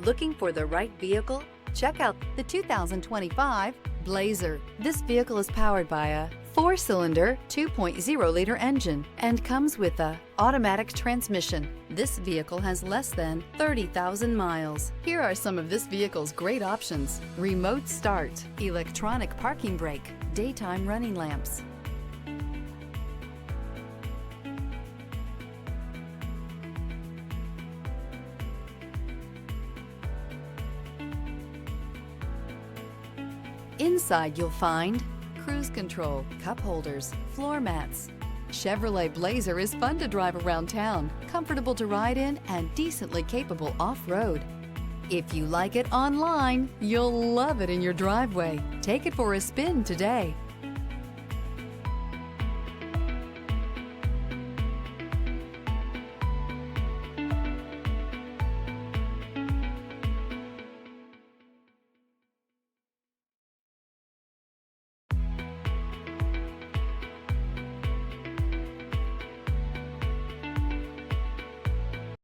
Looking for the right vehicle? Check out the 2025 Blazer. This vehicle is powered by a 4-cylinder, 2.0-liter engine and comes with a automatic transmission. This vehicle has less than 30,000 miles. Here are some of this vehicle's great options: remote start, electronic parking brake, daytime running lamps, inside you'll find cruise control, cup holders, floor mats. Chevrolet Blazer is fun to drive around town, comfortable to ride in, and decently capable off-road. If you like it online, you'll love it in your driveway. Take it for a spin today.